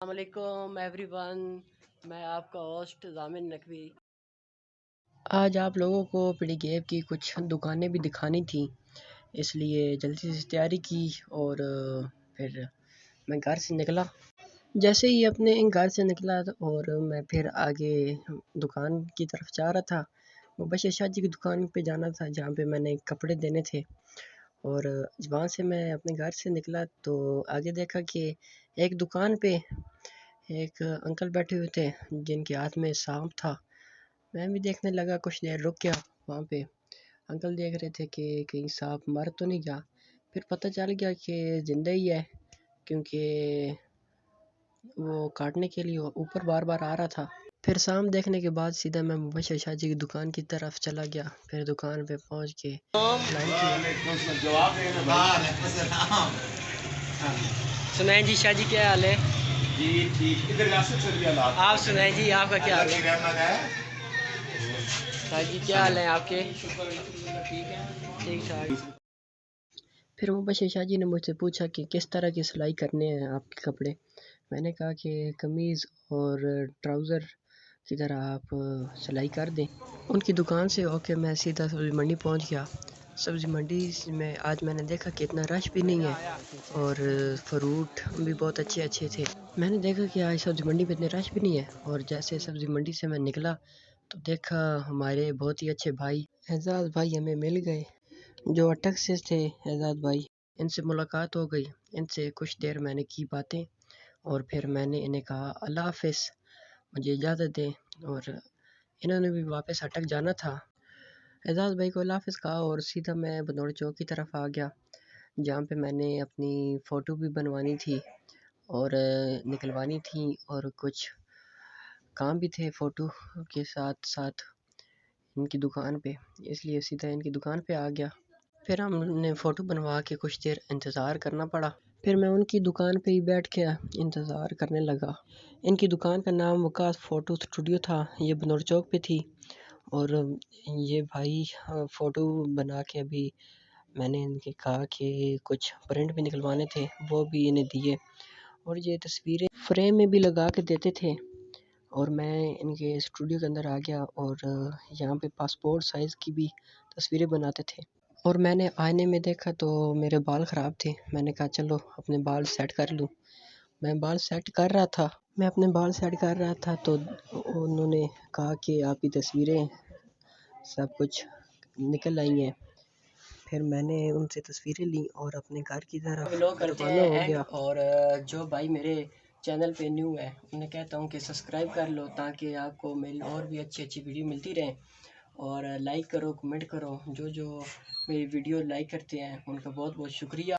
अस्सलाम वालेकुम एवरीवन, मैं आपका होस्ट जामिन नकवी। आज आप लोगों को पीडीकेएफ की कुछ दुकानें भी दिखानी थी, इसलिए जल्दी से तैयारी की और फिर मैं घर से निकला। जैसे ही अपने घर से निकला और मैं फिर आगे दुकान की तरफ जा रहा था। मुबशर शाह जी की दुकान पे जाना था जहाँ पे मैंने कपड़े देने थे। और वहाँ से मैं अपने घर से निकला तो आगे देखा कि एक दुकान पे एक अंकल बैठे हुए थे जिनके हाथ में सांप था। मैं भी देखने लगा, कुछ देर रुक गया वहाँ पे। अंकल देख रहे थे कि कहीं सांप मर तो नहीं गया। फिर पता चल गया कि जिंदा ही है, क्योंकि वो काटने के लिए ऊपर बार बार आ रहा था। फिर सांप देखने के बाद सीधा मैं मुबशर शाह जी की दुकान की तरफ चला गया। फिर दुकान पे पहुँच के सुनाए जी शाह जी, क्या हाल है जी? ठीक। इधर आप सुनाए जी, आपका क्या हाल है? शाह जी क्या हाल है आपके? ठीक ठाक। फिर मुबशर शाह जी ने मुझसे पूछा कि किस तरह की सिलाई करने हैं आपके कपड़े। मैंने कहा कि कमीज़ और ट्राउज़र की तरह आप सिलाई कर दें। उनकी दुकान से होके मैं सीधा सब्ज़ी मंडी पहुंच गया। सब्ज़ी मंडी में आज मैंने देखा कि इतना रश भी नहीं है और फ्रूट भी बहुत अच्छे अच्छे थे। मैंने देखा कि आज सब्ज़ी मंडी में इतने रश भी नहीं है। और जैसे सब्ज़ी मंडी से मैं निकला तो देखा हमारे बहुत ही अच्छे भाई एजाज़ भाई हमें मिल गए, जो अटक से थे। एजाज़ भाई, इनसे मुलाकात हो गई। इनसे कुछ देर मैंने की बातें और फिर मैंने इन्हें कहा अल्लाह हाफ़िज़, मुझे इजाज़त दें। और इन्होंने भी वापस अटक जाना था। एजाज़ भाई को अल्लाह हाफ़िज़ कहा और सीधा मैं बदौड़ चौक की तरफ आ गया, जहाँ पे मैंने अपनी फ़ोटो भी बनवानी थी और निकलवानी थी और कुछ काम भी थे फ़ोटो के साथ साथ इनकी दुकान पे, इसलिए सीधा इनकी दुकान पे आ गया। फिर हमने फ़ोटो बनवा के कुछ देर इंतज़ार करना पड़ा। फिर मैं उनकी दुकान पे ही बैठ के इंतज़ार करने लगा। इनकी दुकान का नाम वकास फ़ोटो स्टूडियो था। ये बनौर चौक पे थी। और ये भाई फ़ोटो बना के अभी मैंने इनके कहा कि कुछ प्रिंट भी निकलवाने थे, वो भी इन्हें दिए। और ये तस्वीरें फ्रेम में भी लगा के देते थे। और मैं इनके स्टूडियो के अंदर आ गया और यहाँ पे पासपोर्ट साइज़ की भी तस्वीरें बनाते थे। और मैंने आईने में देखा तो मेरे बाल ख़राब थे। मैंने कहा चलो अपने बाल सेट कर लूँ। मैं बाल सेट कर रहा था। मैं अपने बाल सेट कर रहा था तो उन्होंने कहा कि आपकी तस्वीरें सब कुछ निकल आई हैं। फिर मैंने उनसे तस्वीरें ली और अपने घर की तरफ रवाना हो गया। और जो भाई मेरे चैनल पे न्यू है उन्हें कहता हूँ कि सब्सक्राइब कर लो, ताकि आपको मेरी और भी अच्छी अच्छी वीडियो मिलती रहें। और लाइक करो, कमेंट करो। जो जो मेरी वीडियो लाइक करते हैं उनका बहुत बहुत शुक्रिया।